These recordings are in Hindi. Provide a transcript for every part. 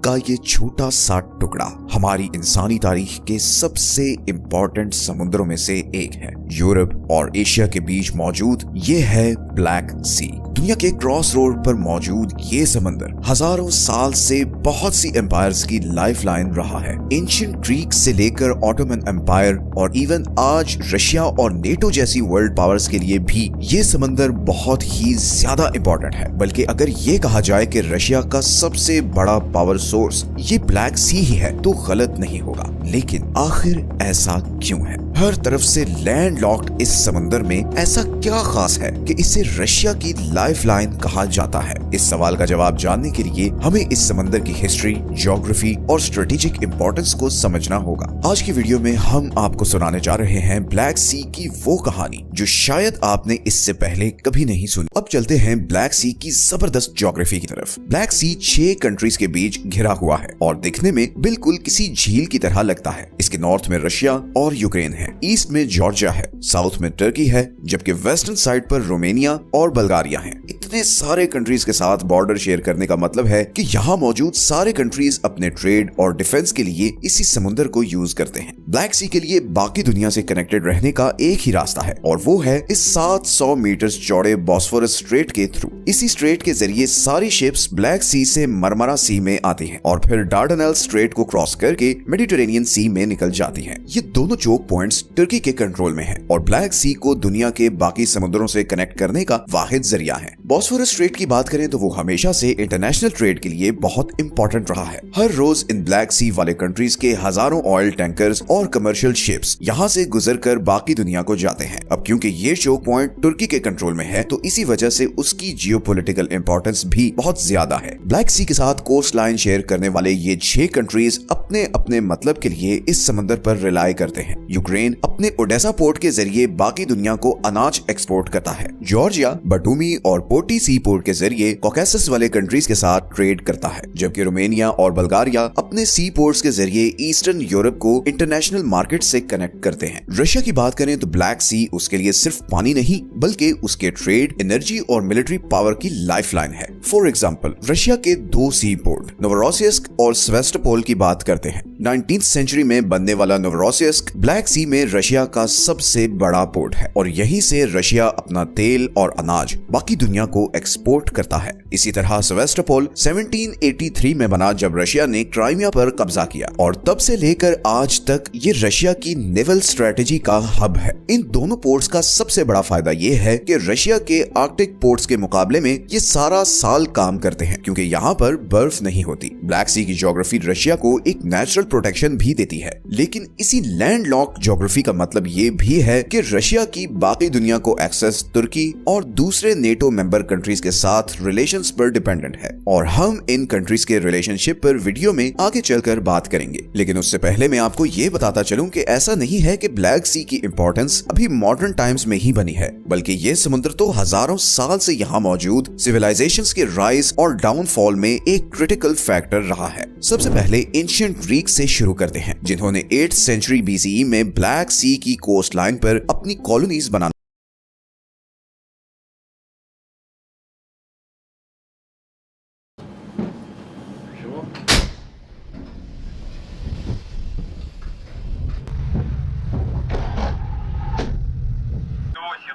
का ये छोटा सा टुकड़ा हमारी इंसानी तारीख के सबसे इम्पोर्टेंट समुद्रों में से एक है। यूरोप और एशिया के बीच मौजूद ये है ब्लैक सी। दुनिया के क्रॉस रोड पर मौजूद ये समंदर हजारों साल से बहुत सी एम्पायर्स की लाइफलाइन रहा है। एंशिएंट ग्रीक से लेकर ऑटोमन एम्पायर और इवन आज रशिया और नेटो जैसी वर्ल्ड पावर्स के लिए भी ये समंदर बहुत ही ज्यादा इंपॉर्टेंट है। बल्कि अगर ये कहा जाए कि रशिया का सबसे बड़ा पावर सोर्स ये ब्लैक सी ही है तो गलत नहीं होगा। लेकिन आखिर ऐसा क्यों है? हर तरफ से लैंड लॉक्ड इस समंदर में ऐसा क्या खास है कि इसे रशिया की लाइफलाइन कहा जाता है? इस सवाल का जवाब जानने के लिए हमें इस समंदर की हिस्ट्री, ज्योग्राफी और स्ट्रेटेजिक इंपॉर्टेंस को समझना होगा। आज की वीडियो में हम आपको सुनाने जा रहे हैं ब्लैक सी की वो कहानी जो शायद आपने इससे पहले कभी नहीं सुनी। अब चलते हैं ब्लैक सी की जबरदस्त ज्योग्राफी की तरफ। ब्लैक सी 6 कंट्रीज के बीच घिरा हुआ है और दिखने में बिल्कुल किसी झील की तरह लगता है। इसके नॉर्थ में रशिया और यूक्रेन है, ईस्ट में जॉर्जिया है, साउथ में टर्की है, जबकि वेस्टर्न साइड पर रोमानिया और बल्गारिया है। इतने सारे कंट्रीज के साथ बॉर्डर शेयर करने का मतलब है कि यहाँ मौजूद सारे कंट्रीज अपने ट्रेड और डिफेंस के लिए इसी समुद्र को यूज करते हैं। ब्लैक सी के लिए बाकी दुनिया से कनेक्टेड रहने का एक ही रास्ता है और वो है इस 700 मीटर चौड़े बॉस्फोरस स्ट्रेट के थ्रू। इसी स्ट्रेट के जरिए सारी शिप्स ब्लैक सी से मरमरा सी में आती हैं और फिर डार्डनल स्ट्रेट को क्रॉस करके मेडिटेरेनियन सी में निकल जाती हैं। ये दोनों चोक पॉइंट्स तुर्की के कंट्रोल में है और ब्लैक सी को दुनिया के बाकी समुद्रों से कनेक्ट करने का वाहिद जरिया है। बॉस्फोरस स्ट्रेट की बात करें तो वो हमेशा से इंटरनेशनल ट्रेड के लिए बहुत इंपॉर्टेंट रहा है। हर रोज इन ब्लैक सी वाले कंट्रीज के हजारों ऑयल टैंकर्स और कमर्शियल शिप्स यहाँ से गुजरकर बाकी दुनिया को जाते हैं। अब क्योंकि ये चोक पॉइंट तुर्की के कंट्रोल में है तो इसी वजह से उसकी जियोपॉलिटिकल इंपॉर्टेंस भी बहुत ज्यादा है। ब्लैक सी के साथ कोस्ट लाइन शेयर करने वाले ये 6 कंट्रीज अपने अपने मतलब के लिए इस समंदर पर रिलाय करते हैं। यूक्रेन अपने ओडेसा पोर्ट के जरिए बाकी दुनिया को अनाज एक्सपोर्ट करता है। जॉर्जिया बटूमी और पोर्टी सी पोर्ट के जरिए कॉकेसस वाले कंट्रीज के साथ ट्रेड करता है, जबकि रोमानिया और बल्गारिया अपने सी पोर्ट्स के जरिए ईस्टर्न यूरोप को इंटरनेशनल मार्केट से कनेक्ट करते हैं। रशिया की बात करें तो ब्लैक सी उसके लिए सिर्फ पानी नहीं बल्कि उसके ट्रेड, एनर्जी और मिलिट्री पावर की लाइफलाइन है। फॉर एग्जांपल रशिया के 2 सी पोर्ट नोवरोसिस्क और सेवास्टोपोल की बात करते हैं। 19th सेंचुरी में बनने वाला नोवरोसिस्क ब्लैक सी में रशिया का सबसे बड़ा पोर्ट है और यहीं से रशिया अपना तेल और अनाज बाकी दुनिया को एक्सपोर्ट करता है। इसी तरह सेवास्टोपोल 1783 में बना जब रशिया ने क्राइमिया पर कब्जा किया और तब से लेकर आज तक ये रशिया की नेवल स्ट्रेटेजी का हब है। इन दोनों पोर्ट्स का सबसे बड़ा फायदा ये है कि रशिया के आर्कटिक पोर्ट्स के मुकाबले में ये सारा साल काम करते हैं क्योंकि यहाँ पर बर्फ नहीं होती। ब्लैक सी की ज्योग्राफी रशिया को एक नेचुरल प्रोटेक्शन भी देती है, लेकिन इसी लैंड लॉक ज्योग्राफी का मतलब ये भी है कि रशिया की बाकी दुनिया को एक्सेस तुर्की और दूसरे नेटो मेंबर कंट्रीज के साथ रिलेशंस पर डिपेंडेंट है और हम इन कंट्रीज के रिलेशनशिप पर वीडियो में आगे चलकर बात करेंगे। लेकिन उससे पहले मैं आपको ये बताता चलूं कि ऐसा नहीं है कि ब्लैक सी की इंपॉर्टेंस अभी मॉडर्न टाइम्स में ही बनी है, बल्कि ये समुद्र तो हजारों साल से यहाँ मौजूद सिविलाइजेशंस के राइज और डाउनफॉल में एक क्रिटिकल फैक्टर रहा है। सबसे पहले एंशिएंट ग्रीक से शुरू करते हैं, जिन्होंने 8th सेंचुरी BCE में ब्लैक सी की कोस्ट लाइन पर अपनी कॉलोनीज बनाना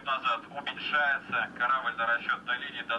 Назад уменьшается корабль до расчетной линии до